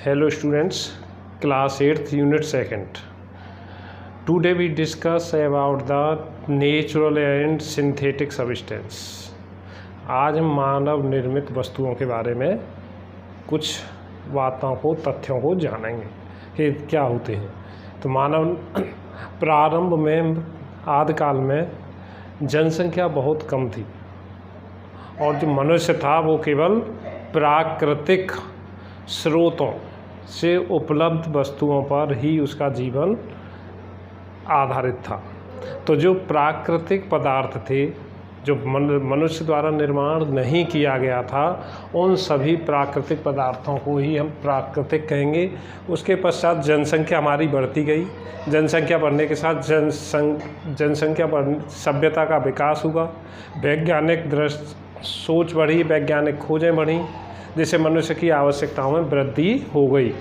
Hello students, class 8th unit 2nd. Today we discuss about the natural and synthetic substance. आज हम मानव निर्मित वस्तुओं के बारे में कुछ बातों को तथ्यों को जानेंगे कि क्या होते हैं। तो मानव प्रारंभ में आदिकाल में जनसंख्या बहुत कम थी और जो मनुष्य था वो केवल प्राकृतिक स्रोतों से उपलब्ध वस्तुओं पर ही उसका जीवन आधारित था। तो जो प्राकृतिक पदार्थ थे जो मनुष्य द्वारा निर्माण नहीं किया गया था, उन सभी प्राकृतिक पदार्थों को ही हम प्राकृतिक कहेंगे। उसके पश्चात जनसंख्या हमारी बढ़ती गई। जनसंख्या बढ़ने के साथ जनसंख्या सभ्यता का विकास हुआ, वैज्ञानिक सोच बढ़ी, वैज्ञानिक खोजें बढ़ी, जिससे मनुष्य की आवश्यकताओं में वृद्धि हो गई।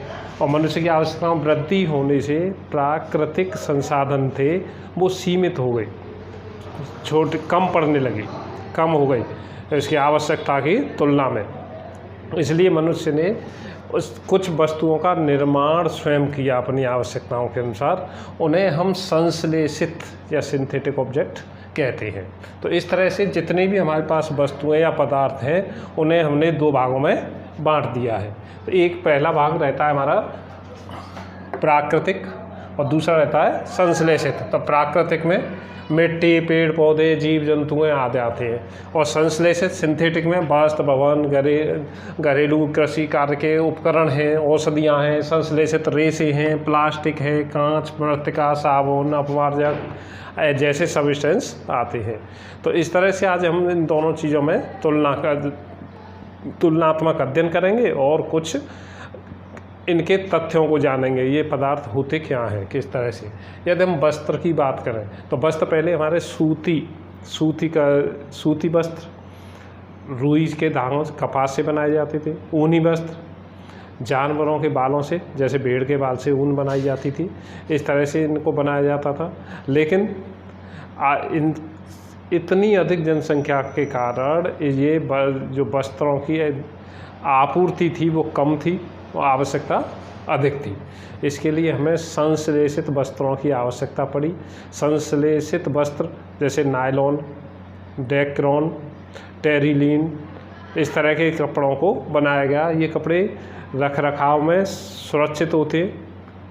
और मनुष्य की आवश्यकताओं में वृद्धि होने से प्राकृतिक संसाधन थे वो सीमित हो गए, कम पड़ने लगे, कम हो गई इसकी आवश्यकता की तुलना में। इसलिए मनुष्य ने कुछ वस्तुओं का निर्माण स्वयं किया अपनी आवश्यकताओं के अनुसार। उन्हें हम संश्लेषित या सिंथेटिक ऑब्जेक्ट कहते हैं। तो इस तरह से जितने भी हमारे पास वस्तुएं या पदार्थ हैं उन्हें हमने दो भागों में बांट दिया है। तो एक पहला भाग रहता है हमारा प्राकृतिक और दूसरा रहता है संश्लेषित। तो प्राकृतिक में मिट्टी, पेड़ पौधे, जीव जंतुएं आदि आते हैं, और संश्लेषित सिंथेटिक में वस्त्र, भवन, घरेलू कृषि कार्य के उपकरण हैं, औषधियाँ हैं। संश्लेषित रेशे हैं, प्लास्टिक है, कांच, मृत्तिका, साबुन, अपवारजक जैसे सब्सटेंस आते हैं। तो इस तरह से आज हम इन दोनों चीज़ों में तुलनात्मक अध्ययन करेंगे और कुछ इनके तथ्यों को जानेंगे। ये पदार्थ होते क्या हैं, किस तरह से। यदि हम वस्त्र की बात करें तो वस्त्र पहले हमारे सूती वस्त्र रुई के धागों से, कपास से बनाए जाते थे। ऊनी वस्त्र जानवरों के बालों से, जैसे भेड़ के बाल से ऊन बनाई जाती थी, इस तरह से इनको बनाया जाता था। लेकिन इतनी अधिक जनसंख्या के कारण ये जो वस्त्रों की आपूर्ति थी वो कम थी और आवश्यकता अधिक थी। इसके लिए हमें संश्लेषित वस्त्रों की आवश्यकता पड़ी। संश्लेषित वस्त्र जैसे नायलॉन, डेक्रोन, टेरिलीन, इस तरह के कपड़ों को बनाया गया। ये कपड़े रख रखाव में सुरक्षित होते,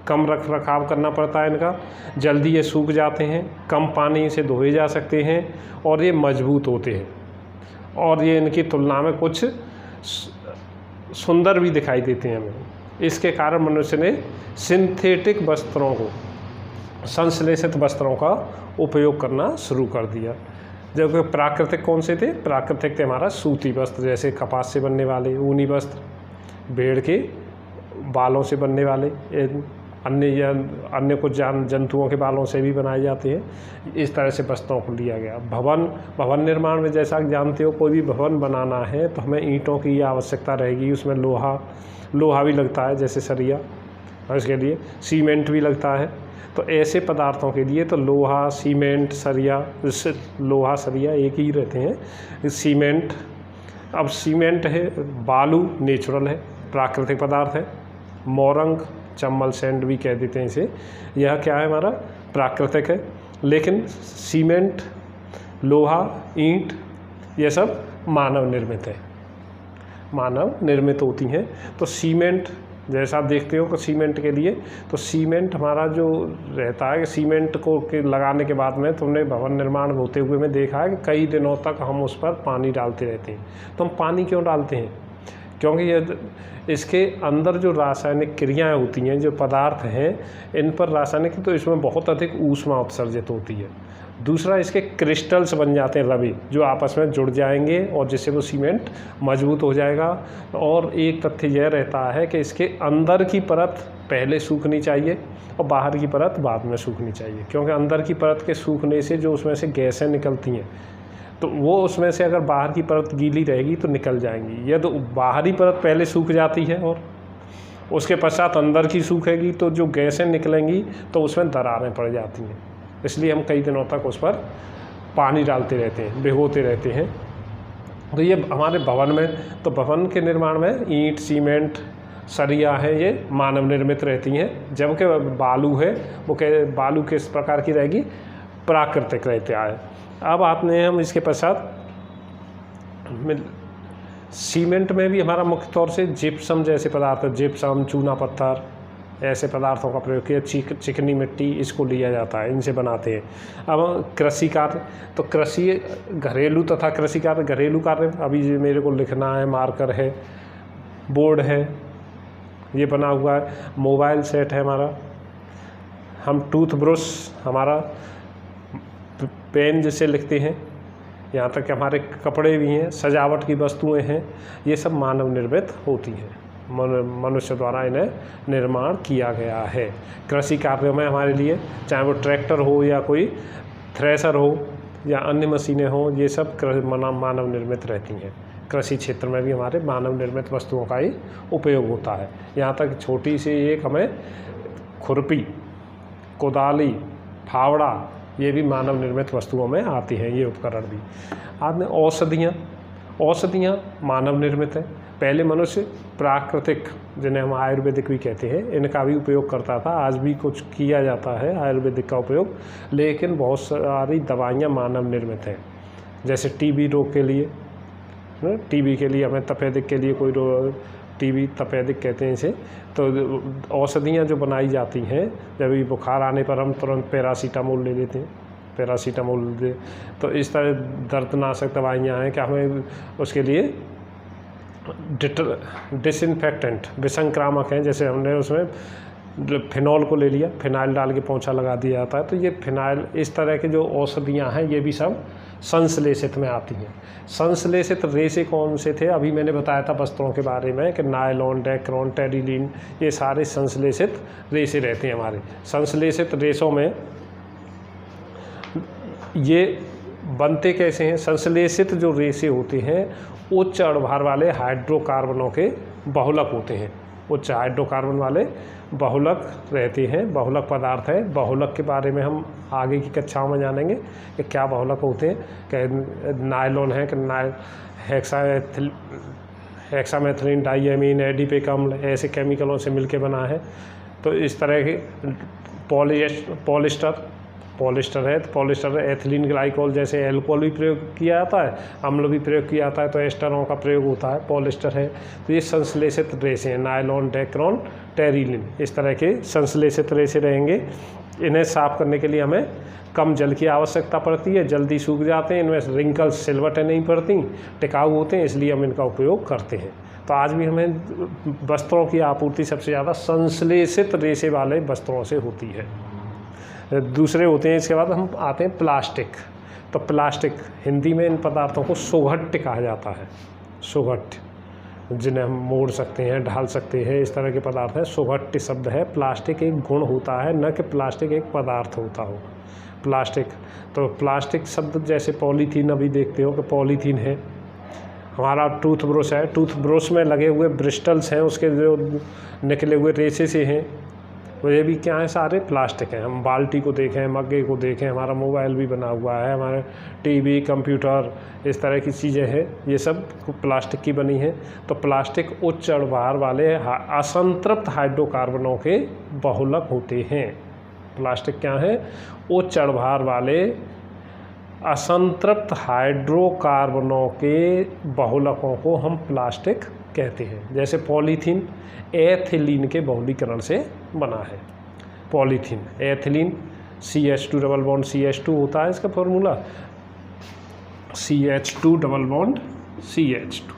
कम रख रखाव करना पड़ता है इनका, जल्दी ये सूख जाते हैं, कम पानी से धोए जा सकते हैं और ये मजबूत होते हैं, और ये इनकी तुलना में कुछ सुंदर भी दिखाई देते हैं हमें। इसके कारण मनुष्य ने सिंथेटिक वस्त्रों को, संश्लेषित वस्त्रों का उपयोग करना शुरू कर दिया। जबकि प्राकृतिक कौन से थे? प्राकृतिक थे हमारा सूती वस्त्र, जैसे कपास से बनने वाले, ऊनी वस्त्र, भेड़ के बालों से बनने वाले, अन्य कुछ जंतुओं के बालों से भी बनाए जाते हैं। इस तरह से वस्त्रों को लिया गया। भवन निर्माण में जैसा कि जानते हो, कोई भी भवन बनाना है तो हमें ईंटों की आवश्यकता रहेगी। उसमें लोहा भी लगता है, जैसे सरिया, और इसके लिए सीमेंट भी लगता है। तो ऐसे पदार्थों के लिए तो लोहा, सीमेंट, सरिया, लोहा सरिया एक ही रहते हैं। सीमेंट, अब सीमेंट है, बालू नेचुरल है, प्राकृतिक पदार्थ है। मोरंग, चम्बल, सैंड भी कह देते हैं इसे, यह क्या है? हमारा प्राकृतिक है। लेकिन सीमेंट, लोहा, ईंट, ये सब मानव निर्मित है, मानव निर्मित होती हैं। तो सीमेंट जैसा आप देखते हो कि सीमेंट के लिए, तो सीमेंट हमारा जो रहता है कि सीमेंट को लगाने के बाद में तुमने भवन निर्माण होते हुए में देखा है कि कई दिनों तक हम उस पर पानी डालते रहते हैं। तो हम पानी क्यों डालते हैं? क्योंकि ये इसके अंदर जो रासायनिक क्रियाएं होती हैं, जो पदार्थ हैं, इन पर रासायनिक, तो इसमें बहुत अधिक ऊष्मा उत्सर्जित होती है। दूसरा, इसके क्रिस्टल्स बन जाते हैं रवि, जो आपस में जुड़ जाएंगे और जिससे वो सीमेंट मजबूत हो जाएगा। और एक तथ्य यह रहता है कि इसके अंदर की परत पहले सूखनी चाहिए और बाहर की परत बाद में सूखनी चाहिए, क्योंकि अंदर की परत के सूखने से जो उसमें से गैसें निकलती हैं, तो वो उसमें से अगर बाहर की परत गीली रहेगी तो निकल जाएंगी। यदि बाहरी परत पहले सूख जाती है और उसके पश्चात अंदर की सूखेगी, तो जो गैसें निकलेंगी तो उसमें दरारें पड़ जाती हैं। इसलिए हम कई दिनों तक उस पर पानी डालते रहते हैं, भिगोते रहते हैं। तो ये हमारे भवन में, तो भवन के निर्माण में ईंट, सीमेंट, सरिया है ये मानव निर्मित रहती हैं, जबकि बालू है वो बालू किस प्रकार की रहेगी, प्राकृतिक रहता है। अब आते हैं हम इसके पश्चात सीमेंट में भी हमारा मुख्य तौर से जिप्सम जैसे पदार्थ, जिप्सम, चूना पत्थर, ऐसे पदार्थों का प्रयोग किया, चिकनी मिट्टी, इसको लिया जाता है, इनसे बनाते हैं। अब कृषि कार्य, तो कृषि घरेलू तथा कृषि कार्य, घरेलू कार्य अभी मेरे को लिखना है, मार्कर है, बोर्ड है, ये बना हुआ है, मोबाइल सेट है हमारा, हम टूथ ब्रश, हमारा पेन जिसे लिखते हैं, यहाँ तक कि हमारे कपड़े भी हैं, सजावट की वस्तुएं हैं, ये सब मानव निर्मित होती हैं, मनुष्य द्वारा इन्हें निर्माण किया गया है। कृषि कार्यों में हमारे लिए चाहे वो ट्रैक्टर हो या कोई थ्रेशर हो या अन्य मशीनें हों, ये सब मानव निर्मित रहती हैं। कृषि क्षेत्र में भी हमारे मानव निर्मित वस्तुओं का ही उपयोग होता है। यहाँ तक छोटी सी एक हमें खुरपी, कुदाली, फावड़ा, ये भी मानव निर्मित वस्तुओं में आती हैं, ये उपकरण भी। आदि औषधियाँ मानव निर्मित है। पहले मनुष्य प्राकृतिक, जिन्हें हम आयुर्वेदिक भी कहते हैं, इनका भी उपयोग करता था, आज भी कुछ किया जाता है आयुर्वेदिक का उपयोग, लेकिन बहुत सारी दवाइयाँ मानव निर्मित हैं। जैसे टीबी रोग के लिए, टीबी के लिए हमें तपेदिक के लिए कोई टीबी तपेदिक कहते हैं इसे, तो औषधियाँ जो बनाई जाती हैं, जब भी बुखार आने पर हम तुरंत पैरासीटामोल ले लेते हैं, पैरासीटामोल दे, तो इस तरह दर्दनाशक दवाइयाँ हैं कि हमें उसके लिए डिसइंफेक्टेंट, विसंक्रामक हैं, जैसे हमने उसमें फिनॉल को ले लिया, फिनाइल डाल के पोंछा लगा दिया जाता है, तो ये फिनाइल, इस तरह के जो औषधियाँ हैं ये भी सब संश्लेषित में आती हैं। संश्लेषित रेशे कौन से थे, अभी मैंने बताया था वस्त्रों के बारे में कि नायलॉन, डेक्रोन, टेरिलीन, ये सारे संश्लेषित रेशे रहते हैं हमारे। संश्लेषित रेशों में ये बनते कैसे हैं, संश्लेषित जो रेशे होते हैं उच्च अणुभार वाले हाइड्रोकार्बनों के बहुलक होते हैं, उच्च हाइड्रोकार्बन वाले बहुलक रहते हैं, बहुलक पदार्थ है। बहुलक के बारे में हम आगे की कक्षाओं में जानेंगे कि क्या बहुलक होते हैं, कि नायलॉन है कि हेक्सामेथिलीन डाइएमीन, एडिपिक अम्ल, ऐसे केमिकलों से मिलके बना है। तो इस तरह के पॉलिस्टर है, तो पॉलिस्टर एथिलीन ग्लाइकोल जैसे एल्कोहल भी प्रयोग किया जाता है, अम्ल भी प्रयोग किया जाता है, तो एस्टरों का प्रयोग होता है, पॉलिस्टर है। तो ये संश्लेषित रेशे हैं, नायलॉन, डेक्रोन, टेरिलीन, इस तरह के संश्लेषित रेशे रहेंगे। इन्हें साफ़ करने के लिए हमें कम जल की आवश्यकता पड़ती है, जल्दी सूख जाते हैं, इनमें रिंकल्स, सिलवटें नहीं पड़ती, टिकाऊ होते हैं, इसलिए हम इनका उपयोग करते हैं। तो आज भी हमें वस्त्रों की आपूर्ति सबसे ज़्यादा संश्लेषित रेशे वाले वस्त्रों से होती है। दूसरे होते हैं, इसके बाद हम आते हैं प्लास्टिक। तो प्लास्टिक, हिंदी में इन पदार्थों को सोघट्ट कहा जाता है, सोघट्ट, जिन्हें हम मोड़ सकते हैं, ढाल सकते हैं, इस तरह के पदार्थ हैं, सोघट्ट शब्द है। प्लास्टिक एक गुण होता है, न कि प्लास्टिक एक पदार्थ होता हो। प्लास्टिक, तो प्लास्टिक शब्द जैसे पॉलीथीन, अभी देखते हो कि पॉलीथीन है। हमारा टूथब्रश है, टूथब्रश में लगे हुए ब्रिस्टल्स हैं, उसके जो निकले हुए रेशे से हैं, तो ये भी क्या है, सारे प्लास्टिक हैं। हम बाल्टी को देखें, मग्गे को देखें, हमारा मोबाइल भी बना हुआ है, हमारे टीवी, कंप्यूटर, इस तरह की चीज़ें हैं, ये सब प्लास्टिक की बनी हैं। तो प्लास्टिक उच्च अणुभार वाले असंतृप्त हाइड्रोकार्बनों के बहुलक होते हैं। प्लास्टिक क्या है, उच्च अणुभार वाले असंतृप्त हाइड्रोकार्बनों के बहुलकों को हम प्लास्टिक कहते हैं। जैसे पॉलीथीन एथिलीन के बहुलीकरण से बना है। Polythene, ethylene, CH2 double bond CH2 होता है इसका formula, CH2 double bond CH2।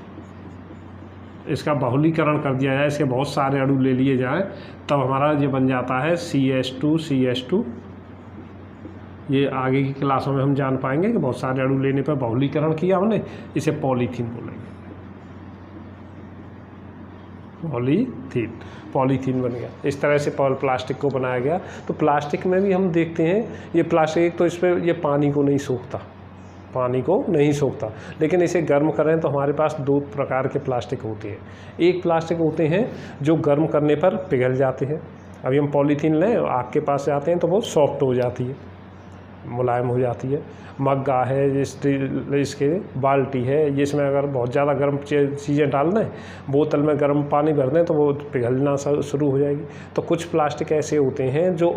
इसका बहुलीकरण कर दिया जाए, इसके बहुत सारे अणु ले लिए जाए, तब हमारा ये बन जाता है CH2। ये आगे की क्लासों में हम जान पाएंगे कि बहुत सारे अणु लेने पर बहुलीकरण किया हमने, इसे पॉलीथीन बोलेंगे। पॉलीथीन बन गया। इस तरह से प्लास्टिक को बनाया गया। तो प्लास्टिक में भी हम देखते हैं, ये प्लास्टिक तो इस पर ये पानी को नहीं सोखता, लेकिन इसे गर्म करें तो हमारे पास दो प्रकार के प्लास्टिक होते हैं। एक प्लास्टिक होते हैं जो गर्म करने पर पिघल जाते हैं। अभी हम पॉलीथीन लें, आग के पास जाते हैं तो वो सॉफ्ट हो जाती है, मुलायम हो जाती है। मग्गा है, इसके बाल्टी है, जिसमें अगर बहुत ज़्यादा गर्म चीज़ें डाल दें, बोतल में गर्म पानी भर दें तो वो पिघलना शुरू हो जाएगी। तो कुछ प्लास्टिक ऐसे होते हैं जो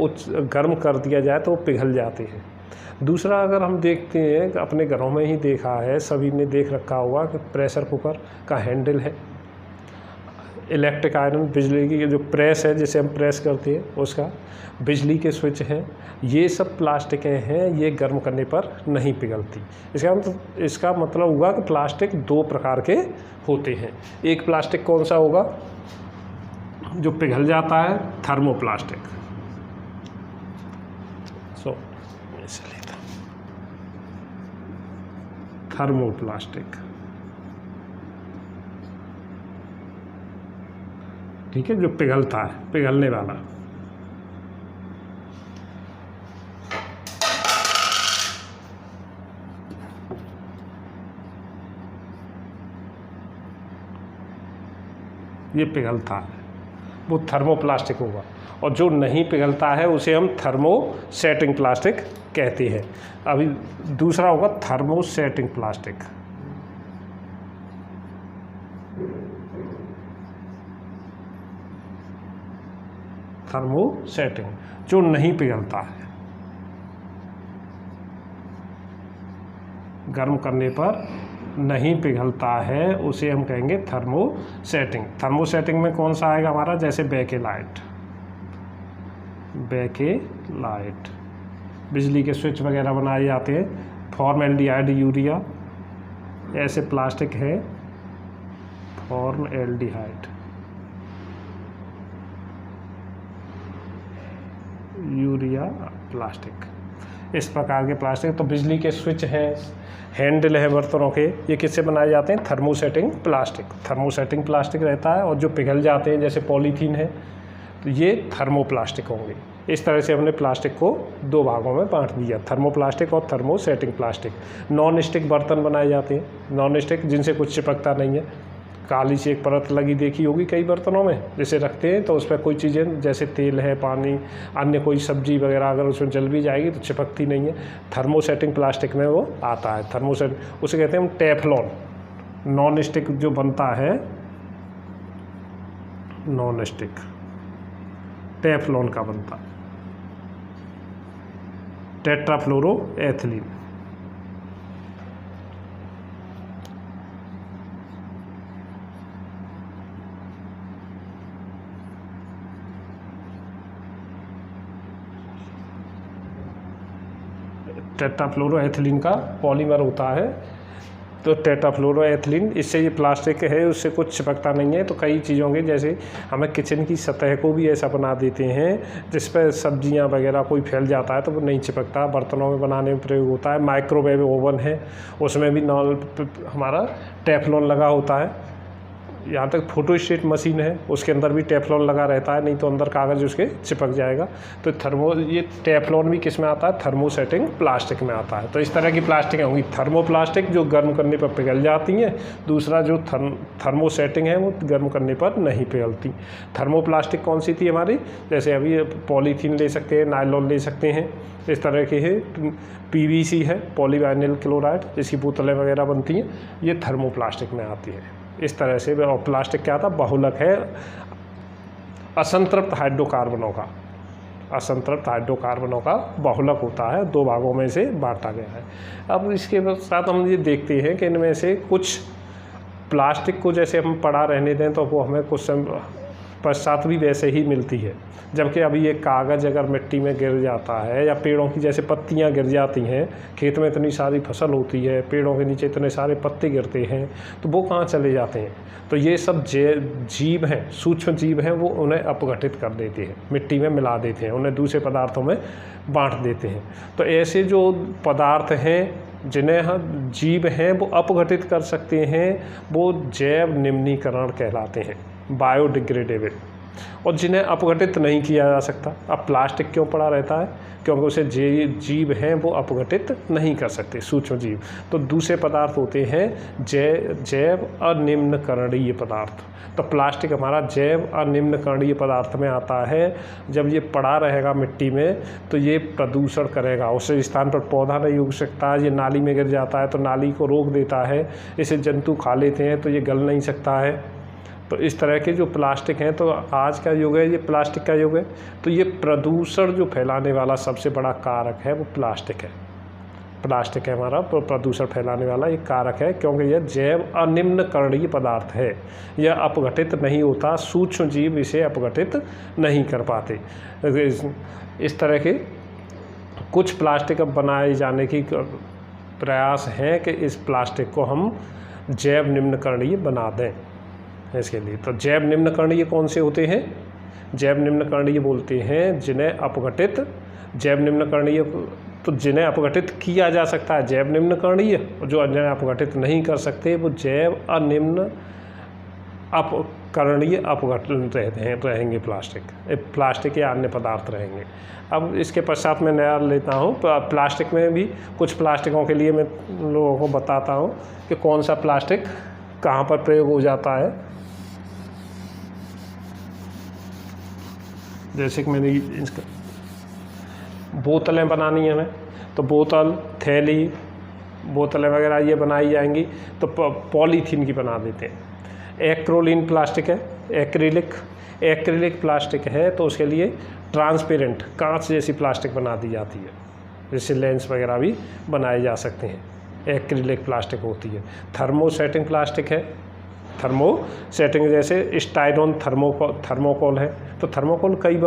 गर्म कर दिया जाए तो वो पिघल जाते हैं। दूसरा अगर हम देखते हैं, अपने घरों में ही देखा है, सभी ने देख रखा होगा कि प्रेशर कुकर का हैंडल है, इलेक्ट्रिक आयरन, बिजली की जो प्रेस है जिसे हम प्रेस करते हैं उसका, बिजली के स्विच हैं, ये सब प्लास्टिकें हैं, ये गर्म करने पर नहीं पिघलती। इसका मतलब हुआ कि प्लास्टिक दो प्रकार के होते हैं। एक प्लास्टिक कौन सा होगा जो पिघल जाता है? थर्मोप्लास्टिक। थर्मोप्लास्टिक, ठीक है, जो पिघलता है, पिघलने वाला। ये पिघलता है, वो थर्मोप्लास्टिक होगा। और जो नहीं पिघलता है उसे हम थर्मोसेटिंग प्लास्टिक कहते हैं। अभी दूसरा होगा थर्मोसेटिंग प्लास्टिक। थर्मोसेटिंग जो नहीं पिघलता है, गर्म करने पर नहीं पिघलता है, उसे हम कहेंगे थर्मोसेटिंग। थर्मोसेटिंग में कौन सा आएगा हमारा? जैसे बेकेलाइट, बेकेलाइट, बिजली के स्विच वगैरह बनाए जाते हैं, फॉर्मएल्डिहाइड, यूरिया, ऐसे प्लास्टिक है, फॉर्मएल्डिहाइड, यूरिया प्लास्टिक, इस प्रकार के प्लास्टिक। तो बिजली के स्विच हैं, हैंडल है बर्तनों के, ये किससे बनाए जाते हैं? Thermosetting plastic. थर्मोसेटिंग प्लास्टिक रहता है। और जो पिघल जाते हैं जैसे पॉलीथीन है, तो ये थर्मोप्लास्टिक होंगे। इस तरह से हमने प्लास्टिक को दो भागों में बांट दिया, थर्मोप्लास्टिक और थर्मोसेटिंग प्लास्टिक। नॉन स्टिक बर्तन बनाए जाते हैं, नॉन स्टिक, जिनसे कुछ चिपकता नहीं है, काली सी एक परत लगी देखी होगी कई बर्तनों में, जैसे रखते हैं तो उस पर कोई चीज़ें जैसे तेल है, पानी, अन्य कोई सब्जी वगैरह अगर उसमें जल भी जाएगी तो चिपकती नहीं है। थर्मोसेटिंग प्लास्टिक में वो आता है, थर्मोसेट, उसे कहते हैं हम टेफ्लॉन। नॉन स्टिक जो बनता है, नॉन स्टिक टेफ्लॉन का बनता है, टेट्राफ्लोरोएथिलीन। टेट्राफ्लोरोएथिलीन का पॉलीमर होता है। तो टेट्राफ्लोरोएथिलीन, इससे ये प्लास्टिक है उससे कुछ चिपकता नहीं है। तो कई चीज़ों के, जैसे हमें किचन की सतह को भी ऐसा बना देते हैं जिस पर सब्जियां वगैरह कोई फैल जाता है तो वो नहीं चिपकता, बर्तनों में बनाने में प्रयोग होता है। माइक्रोवेव ओवन है, उसमें भी हमारा टेफ्लॉन लगा होता है। यहाँ तक फोटोस्टेट मशीन है, उसके अंदर भी टेफ्लॉन लगा रहता है, नहीं तो अंदर कागज़ उसके चिपक जाएगा। तो ये टेफ्लॉन भी किस में आता है? थर्मोसेटिंग प्लास्टिक में आता है। तो इस तरह की प्लास्टिक होंगी, थर्मोप्लास्टिक जो गर्म करने पर पिघल जाती हैं, दूसरा जो थर्मोसेटिंग है वो गर्म करने पर नहीं पिघलती। थर्मोप्लास्टिक कौन सी थी हमारी? जैसे अभी पॉलीथीन ले सकते हैं, नायलॉन ले सकते हैं, इस तरह के है। PVC है, पॉलीविनाइल क्लोराइड, जिसकी बोतलें वगैरह बनती हैं, ये थर्मोप्लास्टिक में आती है। इस तरह से। और प्लास्टिक क्या था? बहुलक है असंतृप्त हाइड्रोकार्बनों का, असंतृप्त हाइड्रोकार्बनों का बहुलक होता है, दो भागों में से बांटा गया है। अब इसके साथ हम ये देखते हैं कि इनमें से कुछ प्लास्टिक को जैसे हम पड़ा रहने दें तो वो हमें कुछ पश्चात भी वैसे ही मिलती है, जबकि अभी ये कागज़ अगर मिट्टी में गिर जाता है या पेड़ों की जैसे पत्तियां गिर जाती हैं, खेत में इतनी सारी फसल होती है, पेड़ों के नीचे इतने सारे पत्ते गिरते हैं, तो वो कहाँ चले जाते हैं? तो ये सब जीव हैं, सूक्ष्म जीव हैं, वो उन्हें अपघटित कर देते हैं, मिट्टी में मिला देते हैं, उन्हें दूसरे पदार्थों में बांट देते हैं। तो ऐसे जो पदार्थ हैं जिन्हें हम जीव हैं वो अपघटित कर सकते हैं, वो जैव निम्नीकरण कहलाते हैं, बायोडिग्रेडेबल। और जिन्हें अपघटित नहीं किया जा सकता। अब प्लास्टिक क्यों पड़ा रहता है? क्योंकि उसे जीव हैं वो अपघटित नहीं कर सकते, सूक्ष्म जीव। तो दूसरे पदार्थ होते हैं जैव अनिम्नकरणीय पदार्थ। तो प्लास्टिक हमारा जैव अनिम्नकरणीय पदार्थ में आता है। जब ये पड़ा रहेगा मिट्टी में तो ये प्रदूषण करेगा, उस स्थान पर पौधा नहीं उग सकता। ये नाली में गिर जाता है तो नाली को रोक देता है, इसे जंतु खा लेते हैं तो ये गल नहीं सकता है। तो इस तरह के जो प्लास्टिक हैं, तो आज का युग है ये प्लास्टिक का युग है। तो ये प्रदूषण जो फैलाने वाला सबसे बड़ा कारक है वो प्लास्टिक है। प्लास्टिक है हमारा प्रदूषण फैलाने वाला एक कारक है, क्योंकि यह जैव अनिम्नकरणीय पदार्थ है। यह अपघटित नहीं होता, सूक्ष्म जीव इसे अपघटित नहीं कर पाते। इस तरह के कुछ प्लास्टिक अब बनाए जाने की प्रयास हैं कि इस प्लास्टिक को हम जैव निम्नकरणीय बना दें इसके लिए। तो जैव निम्नकरणीय कौन से होते हैं? जैव निम्नकरणीय बोलते हैं जिन्हें अपघटित, जैव निम्नकरणीय तो जिन्हें अपघटित किया जा सकता है जैव निम्नकरणीय, जो जिन्हें अपघटित नहीं कर सकते वो जैव अनिम्न अपकरणीय अपघटन रहेंगे। प्लास्टिक या अन्य पदार्थ रहेंगे। अब इसके पश्चात मैं नया लेता हूँ। प्लास्टिक में भी कुछ प्लास्टिकों के लिए मैं लोगों को बताता हूँ कि कौन सा प्लास्टिक कहाँ पर प्रयोग हो जाता है। जैसे कि मैंने इसका बोतलें बनानी है हमें, तो बोतल, थैली, बोतलें वगैरह ये बनाई जाएंगी तो पॉलीथीन की बना देते हैं। एक्रोलिन प्लास्टिक है, एक्रिलिक प्लास्टिक है, तो उसके लिए ट्रांसपेरेंट कांच जैसी प्लास्टिक बना दी जाती है, जिससे लेंस वगैरह भी बनाए जा सकते हैं। एक्रिलिक प्लास्टिक होती है। थर्मोसेटिंग प्लास्टिक है, थर्मोसेटिंग जैसे स्टाइरोन थर्मोकोल है। तो थर्मोकोल कई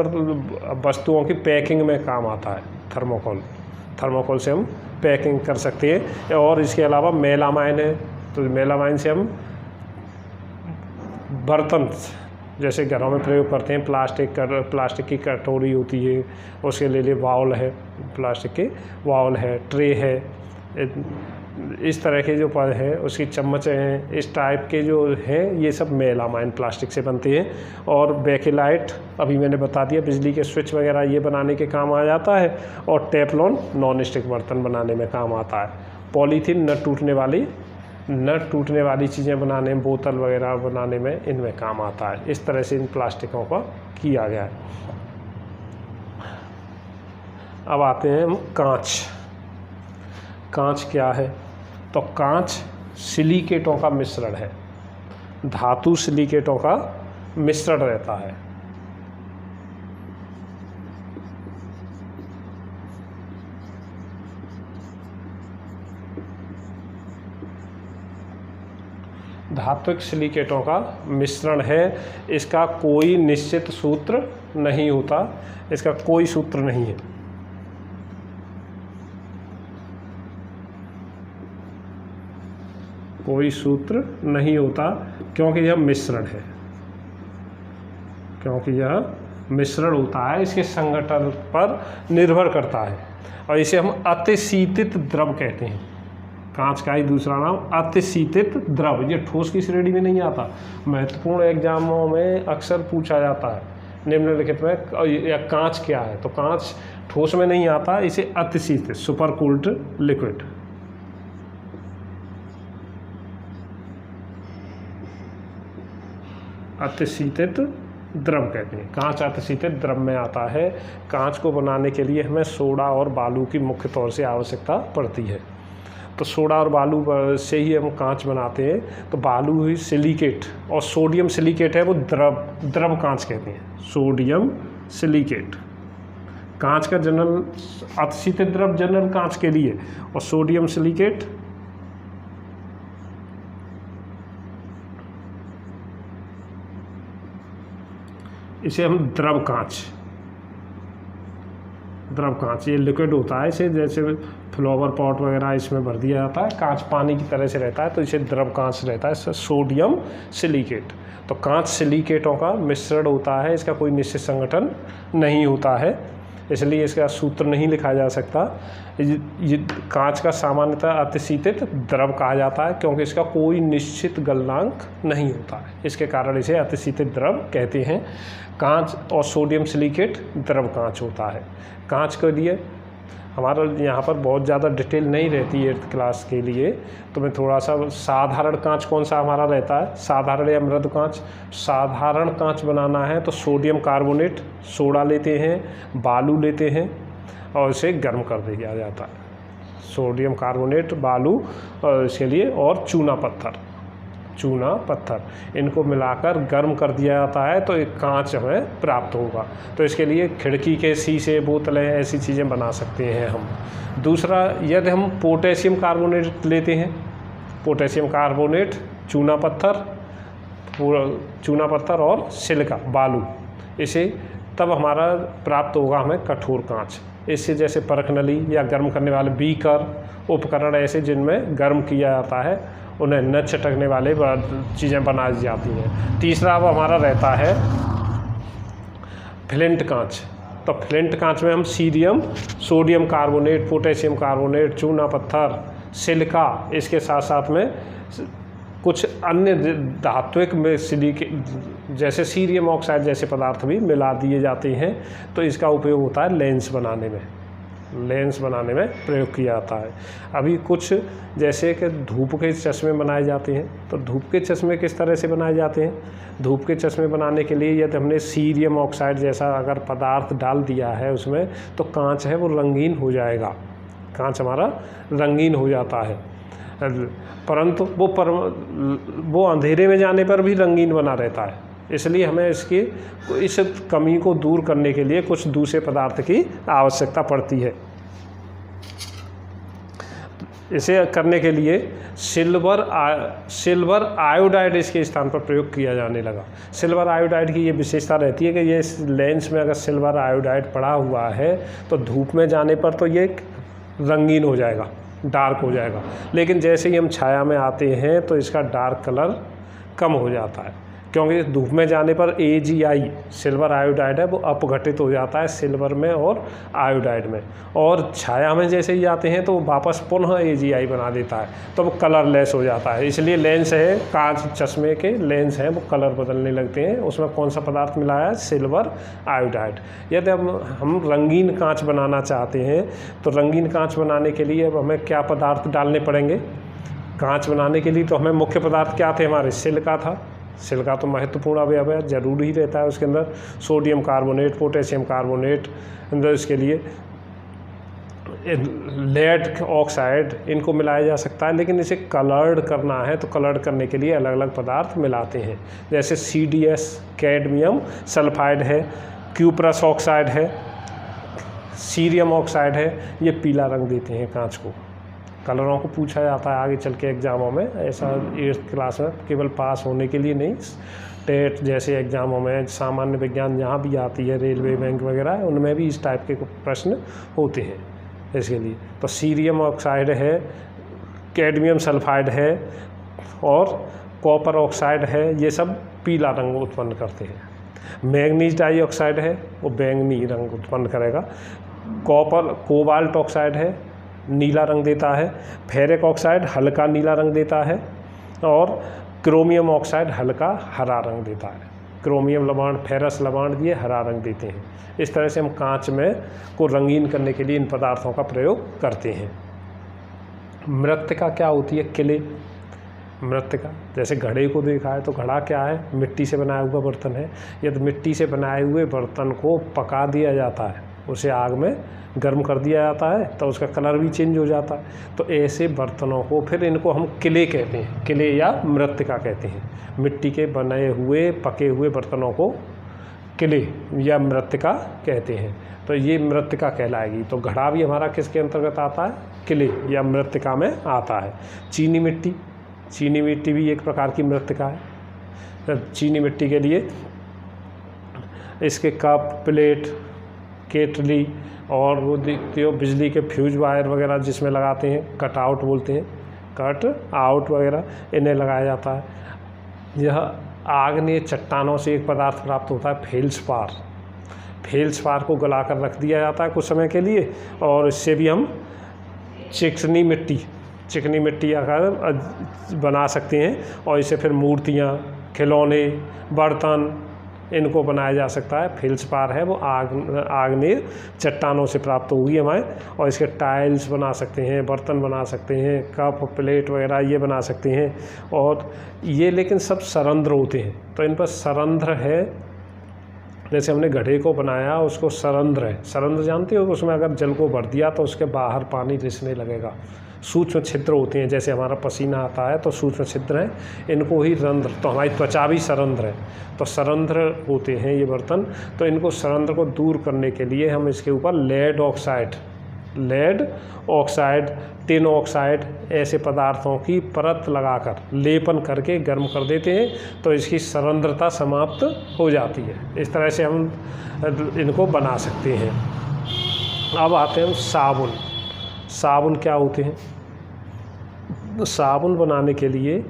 वस्तुओं की पैकिंग में काम आता है। थर्मोकोल से हम पैकिंग कर सकते हैं। और इसके अलावा मेलामाइन है, तो मेलामाइन से हम बर्तन जैसे घरों में प्रयोग करते हैं। प्लास्टिक की कटोरी होती है, उसके लिए बाउल है, प्लास्टिक के बाउल है, ट्रे है, इस तरह के जो पद हैं, उसकी चम्मच हैं, इस टाइप के जो हैं ये सब मेलामाइन प्लास्टिक से बनते हैं। और बेकेलाइट अभी मैंने बता दिया, बिजली के स्विच वगैरह ये बनाने के काम आ जाता है। और टेफ्लॉन नॉन स्टिक बर्तन बनाने में काम आता है। पॉलीथीन न टूटने वाली चीज़ें बनाने में, बोतल वगैरह बनाने में इनमें काम आता है। इस तरह से इन प्लास्टिकों का किया गया है। अब आते हैं हम कांच क्या है? तो कांच सिलिकेटों का मिश्रण है, धातु सिलिकेटों का मिश्रण रहता है। धात्विक सिलिकेटों का मिश्रण है। इसका कोई निश्चित सूत्र नहीं होता, इसका कोई सूत्र नहीं है। कोई सूत्र नहीं होता, क्योंकि यह मिश्रण होता है। इसके संगठन पर निर्भर करता है और इसे हम अतिशीतित द्रव कहते हैं। कांच का ही दूसरा नाम अतिशीतित द्रव। ये ठोस की श्रेणी में नहीं आता। महत्वपूर्ण एग्जामों में अक्सर पूछा जाता है निम्नलिखित में या कांच क्या है, तो कांच ठोस में नहीं आता, इसे अतिशीतित सुपर कूल्ड लिक्विड, अतिशीतित द्रव कहते हैं। कांच अतिशीतित द्रव में आता है। कांच को बनाने के लिए हमें सोडा और बालू की मुख्य तौर से आवश्यकता पड़ती है। तो सोडा और बालू से ही हम कांच बनाते हैं। तो बालू ही सिलिकेट और सोडियम सिलिकेट है, वो द्रव कांच कहते हैं। सोडियम सिलिकेट कांच का जनरल, अतिशीतित द्रव जनरल कांच के लिए, और सोडियम सिलिकेट इसे हम द्रव कांच ये लिक्विड होता है। इसे जैसे फ्लावर पॉट वगैरह इसमें भर दिया जाता है, कांच पानी की तरह से रहता है, तो इसे द्रव कांच रहता है। इससे सोडियम सिलिकेट, तो कांच सिलिकेटों का मिश्रण होता है। इसका कोई निश्चित संगठन नहीं होता है। इसलिए इसका सूत्र नहीं लिखा जा सकता। ये कांच का सामान्यतः अतिशीतित द्रव कहा जाता है क्योंकि इसका कोई निश्चित गलनांक नहीं होता है, इसके कारण इसे अतिशीतित द्रव कहते हैं। कांच और सोडियम सिलिकेट द्रव कांच होता है। कांच के लिए हमारा यहाँ पर बहुत ज़्यादा डिटेल नहीं रहती है 8th क्लास के लिए, तो मैं थोड़ा सा साधारण कांच कौन सा हमारा रहता है, साधारण या मृदु कांच। साधारण कांच बनाना है तो सोडियम कार्बोनेट, सोडा लेते हैं, बालू लेते हैं और इसे गर्म कर दिया जाता है। सोडियम कार्बोनेट, बालू और इसके लिए और चूना पत्थर इनको मिलाकर गर्म कर दिया जाता है तो एक कांच हमें प्राप्त होगा। तो इसके लिए खिड़की के शीशे, बोतलें, ऐसी चीज़ें बना सकते हैं हम। दूसरा, यदि हम पोटेशियम कार्बोनेट लेते हैं, पोटेशियम कार्बोनेट, चूना पत्थर और सिलिका, बालू, इसे तब हमारा प्राप्त होगा हमें कठोर कांच। इससे जैसे परख नली या गर्म करने वाले बीकर, उपकरण ऐसे जिनमें गर्म किया जाता है, उन्हें न चटकने वाले चीज़ें बनाई जाती हैं। तीसरा अब हमारा रहता है फ्लिंट कांच। तो फ्लिंट कांच में हम cerium, sodium carbonate, potassium carbonate, चूना पत्थर, सिलिका, इसके साथ साथ में कुछ अन्य धात्विक में सिलिकेट जैसे सीरियम ऑक्साइड जैसे पदार्थ भी मिला दिए जाते हैं। तो इसका उपयोग होता है लेंस बनाने में प्रयोग किया जाता है। अभी कुछ जैसे कि धूप के चश्मे बनाए जाते हैं, तो धूप के चश्मे किस तरह से बनाए जाते हैं? धूप के चश्मे बनाने के लिए यदि हमने सीरियम ऑक्साइड जैसा अगर पदार्थ डाल दिया है उसमें, तो कांच है वो रंगीन हो जाएगा, कांच हमारा रंगीन हो जाता है। परंतु वो अंधेरे में जाने पर भी रंगीन बना रहता है। इसलिए हमें इस कमी को दूर करने के लिए कुछ दूसरे पदार्थ की आवश्यकता पड़ती है। इसे करने के लिए सिल्वर आयोडाइड इसके स्थान पर प्रयोग किया जाने लगा। सिल्वर आयोडाइड की ये विशेषता रहती है कि ये लेंस में अगर सिल्वर आयोडाइड पड़ा हुआ है तो धूप में जाने पर तो ये रंगीन हो जाएगा, डार्क हो जाएगा, लेकिन जैसे ही हम छाया में आते हैं तो इसका डार्क कलर कम हो जाता है, क्योंकि धूप में जाने पर AgI सिल्वर आयोडाइड है वो अपघटित हो जाता है सिल्वर में और आयोडाइड में, और छाया में जैसे ही जाते हैं तो वो वापस पुनः AgI बना देता है, तो वो कलरलेस हो जाता है। इसलिए लेंस है, कांच चश्मे के लेंस हैं, वो कलर बदलने लगते हैं। उसमें कौन सा पदार्थ मिलाया है? Silver iodide. यदि हम रंगीन कांच बनाना चाहते हैं तो रंगीन कांच बनाने के लिए अब हमें क्या पदार्थ डालने पड़ेंगे? कांच बनाने के लिए तो हमें मुख्य पदार्थ क्या थे हमारे? सिलिका था। सिलिका तो महत्वपूर्ण अवयव है, जरूरी ही रहता है उसके अंदर। सोडियम कार्बोनेट, पोटेशियम कार्बोनेट, अंदर इसके लिए लेड ऑक्साइड, इनको मिलाया जा सकता है। लेकिन इसे कलर्ड करना है तो कलर्ड करने के लिए अलग अलग पदार्थ मिलाते हैं, जैसे CDS कैडमियम सल्फाइड है, क्यूप्रस ऑक्साइड है, सीरियम ऑक्साइड है। ये पीला रंग देते हैं कांच को। कलरों को पूछा जाता है आगे चल के एग्ज़ामों में, ऐसा 8th क्लास में केवल पास होने के लिए नहीं, टेट जैसे एग्ज़ामों में, सामान्य विज्ञान जहाँ भी आती है, रेलवे, बैंक वगैरह, उनमें भी इस टाइप के प्रश्न होते हैं इसके लिए। तो सीरियम ऑक्साइड है, कैडमियम सल्फाइड है और कॉपर ऑक्साइड है, ये सब पीला रंग उत्पन्न करते हैं। मैग्नीज डाइऑक्साइड है, वो बैंगनी रंग उत्पन्न करेगा। कोबाल्ट ऑक्साइड है, नीला रंग देता है। फेरिक ऑक्साइड हल्का नीला रंग देता है और क्रोमियम ऑक्साइड हल्का हरा रंग देता है। क्रोमियम लवण, फेरस लवण ये हरा रंग देते हैं। इस तरह से हम कांच में को रंगीन करने के लिए इन पदार्थों का प्रयोग करते हैं। मृत्तिका क्या होती है? किले। मृत्तिका जैसे घड़े को देखा है तो घड़ा क्या है? मिट्टी से बनाया हुआ बर्तन है। यदि मिट्टी से बनाए हुए बर्तन को पका दिया जाता है, उसे आग में गर्म कर दिया जाता है, तो उसका कलर भी चेंज हो जाता है। तो ऐसे बर्तनों को फिर इनको हम किले कहते हैं, किले या मृत्तिका कहते हैं। मिट्टी के बने हुए पके हुए बर्तनों को किले या मृत्तिका कहते हैं। तो ये मृत्तिका कहलाएगी। तो घड़ा भी हमारा किसके अंतर्गत आता है? किले या मृत्तिका में आता है। चीनी मिट्टी भी एक प्रकार की मृत्तिका है। चीनी मिट्टी के लिए इसके कप, प्लेट, केतली और वो देखते हो बिजली के फ्यूज वायर वगैरह जिसमें लगाते हैं, कट आउट बोलते हैं, कट आउट वगैरह, इन्हें लगाया जाता है। यह आग्नेय चट्टानों से एक पदार्थ प्राप्त होता है, फेल्सपार। फेल्सपार को गला कर रख दिया जाता है कुछ समय के लिए, और इससे भी हम चिकनी मिट्टी आकर बना सकते हैं, और इससे फिर मूर्तियाँ, खिलौने, बर्तन इनको बनाया जा सकता है। फेल्सपार है वो आग्नेय चट्टानों से प्राप्त होगी हमें, और इसके टाइल्स बना सकते हैं, बर्तन बना सकते हैं, कप प्लेट वगैरह ये बना सकते हैं। और ये लेकिन सब सरंध्र होते हैं, तो इन पर सरंध्र है। जैसे हमने घड़े को बनाया उसको सरंध्र है, सरंध्र जानते हो, उसमें अगर जल को भर दिया तो उसके बाहर पानी रिसने लगेगा। सूक्ष्म छिद्र होते हैं, जैसे हमारा पसीना आता है तो सूक्ष्म छिद्र हैं, इनको ही रंध्र, तो हमारी त्वचा भी सरंध्र है, तो सरंध्र होते हैं ये बर्तन। तो इनको सरंध्र को दूर करने के लिए हम इसके ऊपर लेड ऑक्साइड, टिन ऑक्साइड ऐसे पदार्थों की परत लगाकर लेपन करके गर्म कर देते हैं, तो इसकी सरंध्रता समाप्त हो जाती है। इस तरह से हम इनको बना सकते हैं। अब आते हैं साबुन क्या होते हैं? साबुन बनाने के लिए,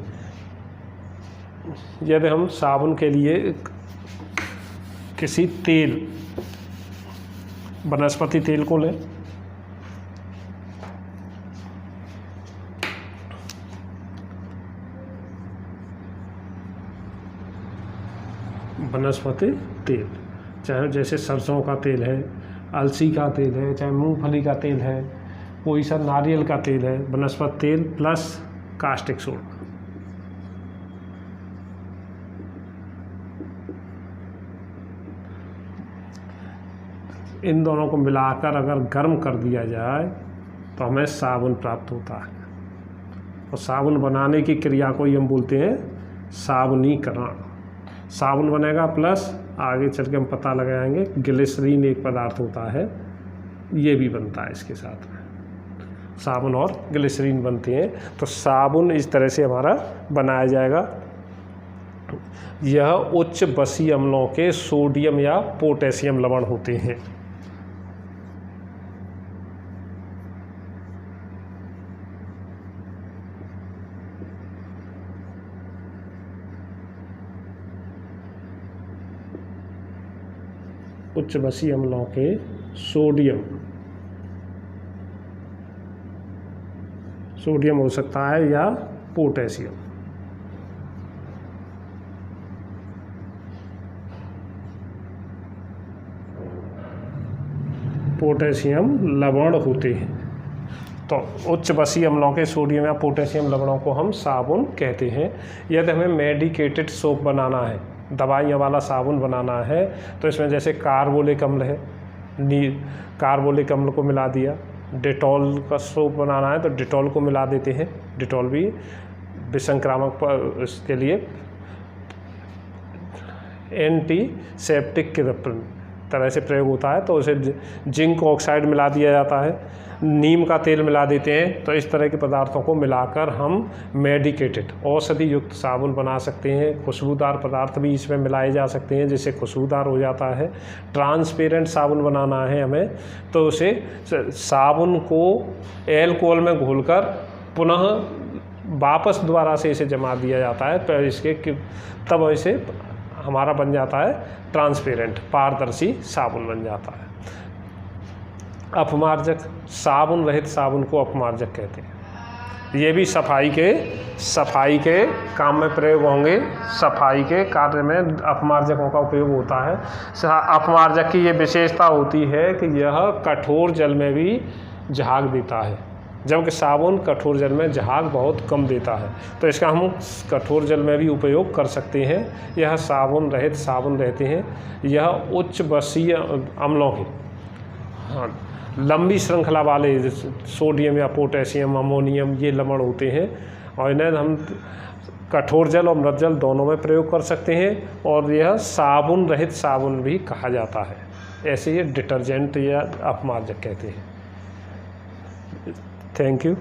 यदि हम साबुन के लिए किसी तेल, वनस्पति तेल को लें, वनस्पति तेल, चाहे जैसे सरसों का तेल है, अलसी का तेल है, चाहे मूंगफली का तेल है, कोई सा नारियल का तेल है, वनस्पति तेल प्लस कास्टिक सोडा, इन दोनों को मिलाकर अगर गर्म कर दिया जाए तो हमें साबुन प्राप्त होता है। और साबुन बनाने की क्रिया को ही हम बोलते हैं साबुनीकरण। साबुन बनेगा प्लस आगे चल के हम पता लगाएंगे ग्लिसरीन एक पदार्थ होता है, ये भी बनता है इसके साथ में, साबुन और ग्लिसरीन बनते हैं। तो साबुन इस तरह से हमारा बनाया जाएगा। यह उच्च बसीय अम्लों के सोडियम या पोटेशियम लवण होते हैं। उच्च बसीय अम्लों के सोडियम हो सकता है या पोटेशियम। पोटेशियम लवण होते हैं। तो उच्च बसीय अम्लों के सोडियम या पोटेशियम लवणों को हम साबुन कहते हैं। यदि हमें मेडिकेटेड सोप बनाना है, दवाइयाँ वाला साबुन बनाना है, तो इसमें जैसे कार्बोलिक अम्ल है, कार्बोलिक अम्ल को मिला दिया। डेटॉल का सोप बनाना है तो डेटॉल को मिला देते हैं, डेटॉल भी विसंक्रामक पर इसके लिए एंटीसेप्टिक के तरह से प्रयोग होता है। तो उसे जिंक ऑक्साइड मिला दिया जाता है, नीम का तेल मिला देते हैं। तो इस तरह के पदार्थों को मिलाकर हम मेडिकेटेड औषधि युक्त साबुन बना सकते हैं। खुशबूदार पदार्थ भी इसमें मिलाए जा सकते हैं जिससे खुशबूदार हो जाता है। ट्रांसपेरेंट साबुन बनाना है हमें, तो उसे साबुन को एल्कोहल में घोलकर पुनः वापस दोबारा से इसे जमा दिया जाता है, तो इसके तब इसे हमारा बन जाता है ट्रांसपेरेंट, पारदर्शी साबुन बन जाता है। अपमार्जक, साबुन रहित साबुन को अपमार्जक कहते हैं। ये भी सफाई के काम में प्रयोग होंगे। सफाई के कार्य में अपमार्जकों का उपयोग होता है। अपमार्जक की ये विशेषता होती है कि यह कठोर जल में भी झाग देता है, जबकि साबुन कठोर जल में झाग बहुत कम देता है। तो इसका हम कठोर जल में भी उपयोग कर सकते हैं। यह साबुन रहित साबुन रहते हैं। यह उच्च बसीय अम्लों के लंबी श्रृंखला वाले सोडियम या पोटेशियम, अमोनियम ये लवण होते हैं, और इन्हें हम कठोर जल और मृत जल दोनों में प्रयोग कर सकते हैं। और यह साबुन रहित साबुन भी कहा जाता है। ऐसे ये डिटर्जेंट या अपमार्जक कहते हैं। Thank you.